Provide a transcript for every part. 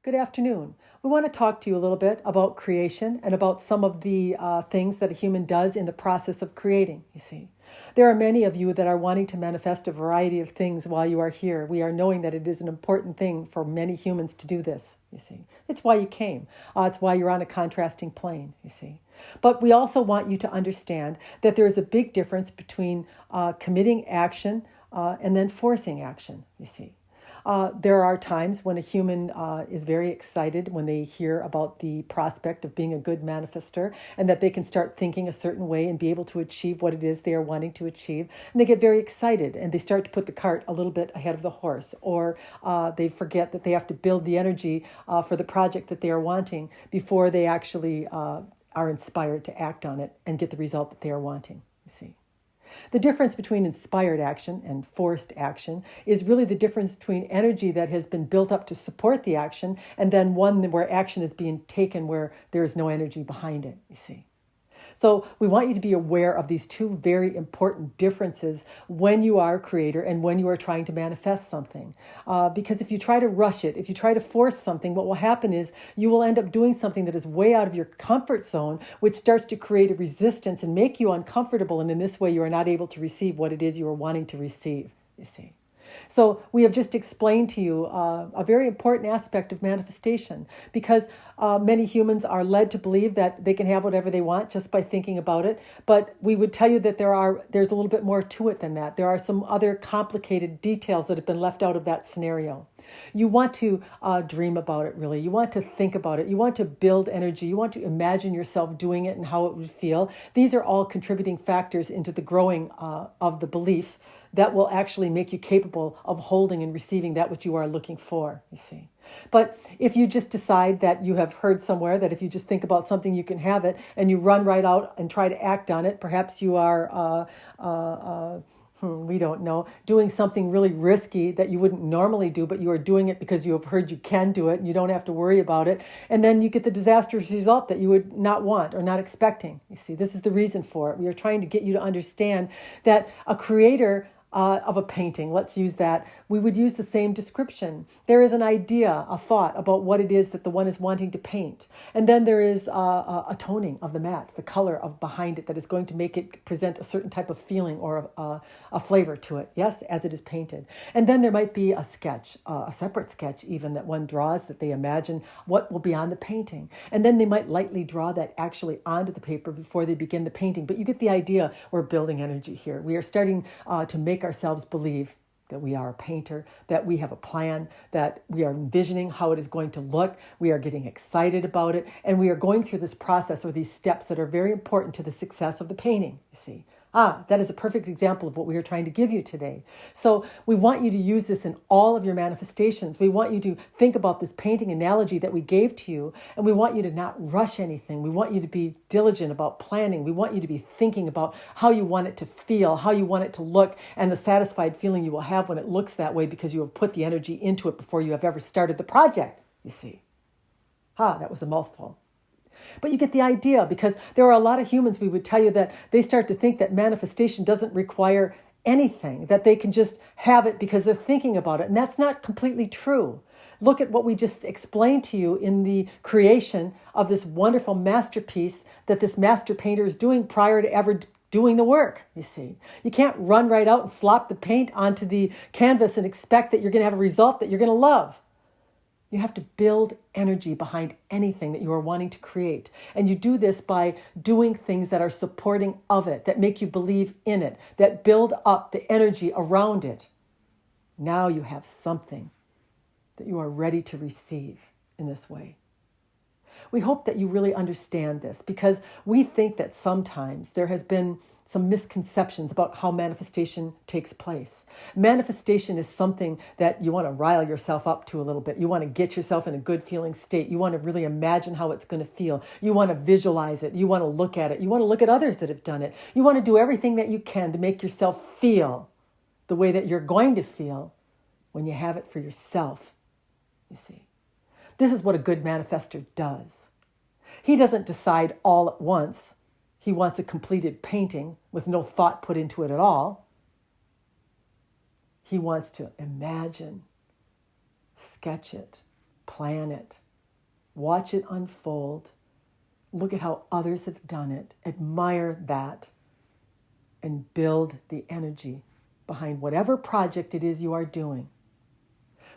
Good afternoon. We want to talk to you a little bit about creation and about some of the things that a human does in the process of creating, you see. There are many of you that are wanting to manifest a variety of things while you are here. We are knowing that it is an important thing for many humans to do this, you see. It's why you came. It's why you're on a contrasting plane, you see. But we also want you to understand that there is a big difference between committing action and then forcing action, you see. There are times when a human is very excited when they hear about the prospect of being a good manifester and that they can start thinking a certain way and be able to achieve what it is they are wanting to achieve. And they get very excited and they start to put the cart a little bit ahead of the horse, or they forget that they have to build the energy for the project that they are wanting before they actually are inspired to act on it and get the result that they are wanting, you see. The difference between inspired action and forced action is really the difference between energy that has been built up to support the action and then one where action is being taken where there is no energy behind it, you see. So we want you to be aware of these two very important differences when you are a creator and when you are trying to manifest something. Because if you try to rush it, if you try to force something, what will happen is you will end up doing something that is way out of your comfort zone, which starts to create a resistance and make you uncomfortable. And in this way, you are not able to receive what it is you are wanting to receive, you see. So we have just explained to you a very important aspect of manifestation, because many humans are led to believe that they can have whatever they want just by thinking about it. But we would tell you that there's a little bit more to it than that. There are some other complicated details that have been left out of that scenario. You want to dream about it, really. You want to think about it. You want to build energy. You want to imagine yourself doing it and how it would feel. These are all contributing factors into the growing of the belief that will actually make you capable of holding and receiving that which you are looking for, you see. But if you just decide that you have heard somewhere that if you just think about something, you can have it, and you run right out and try to act on it, perhaps you are we don't know, doing something really risky that you wouldn't normally do, but you are doing it because you have heard you can do it and you don't have to worry about it. And then you get the disastrous result that you would not want or not expecting. You see, this is the reason for it. We are trying to get you to understand that a creator of a painting, let's use that, we would use the same description. There is an idea, a thought about what it is that the one is wanting to paint. And then there is a toning of the mat, the color of behind it that is going to make it present a certain type of feeling or a flavor to it, yes, as it is painted. And then there might be a sketch, a separate sketch even that one draws, that they imagine what will be on the painting. And then they might lightly draw that actually onto the paper before they begin the painting. But you get the idea. We're building energy here. We are starting to make ourselves believe that we are a painter, that we have a plan, that we are envisioning how it is going to look. We are getting excited about it. And we are going through this process or these steps that are very important to the success of the painting, you see. That is a perfect example of what we are trying to give you today. So we want you to use this in all of your manifestations. We want you to think about this painting analogy that we gave to you, and we want you to not rush anything. We want you to be diligent about planning. We want you to be thinking about how you want it to feel, how you want it to look, and the satisfied feeling you will have when it looks that way because you have put the energy into it before you have ever started the project, you see. That was a mouthful. But you get the idea, because there are a lot of humans, we would tell you, that they start to think that manifestation doesn't require anything, that they can just have it because they're thinking about it. And that's not completely true. Look at what we just explained to you in the creation of this wonderful masterpiece that this master painter is doing prior to ever doing the work, you see. You can't run right out and slop the paint onto the canvas and expect that you're going to have a result that you're going to love. You have to build energy behind anything that you are wanting to create. And you do this by doing things that are supporting of it, that make you believe in it, that build up the energy around it. Now you have something that you are ready to receive in this way. We hope that you really understand this, because we think that sometimes there has been some misconceptions about how manifestation takes place. Manifestation is something that you want to rile yourself up to a little bit. You want to get yourself in a good feeling state. You want to really imagine how it's going to feel. You want to visualize it. You want to look at it. You want to look at others that have done it. You want to do everything that you can to make yourself feel the way that you're going to feel when you have it for yourself, you see. This is what a good manifester does. He doesn't decide all at once. He wants a completed painting with no thought put into it at all. He wants to imagine, sketch it, Plan it. Watch it unfold. Look at how others have done it. Admire that. And build the energy behind whatever project it is you are doing.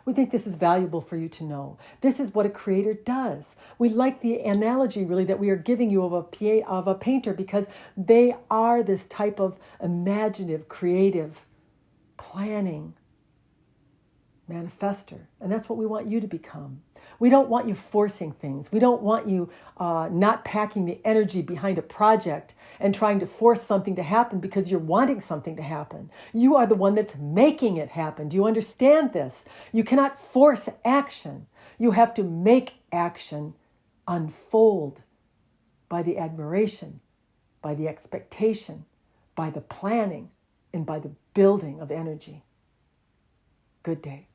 We think this is valuable for you to know. This is what a creator does. We like the analogy really that we are giving you of a painter, because they are this type of imaginative, creative, planning manifester. And that's what we want you to become. We don't want you forcing things. We don't want you not packing the energy behind a project and trying to force something to happen because you're wanting something to happen. You are the one that's making it happen. Do you understand this? You cannot force action. You have to make action unfold by the admiration, by the expectation, by the planning, and by the building of energy. Good day.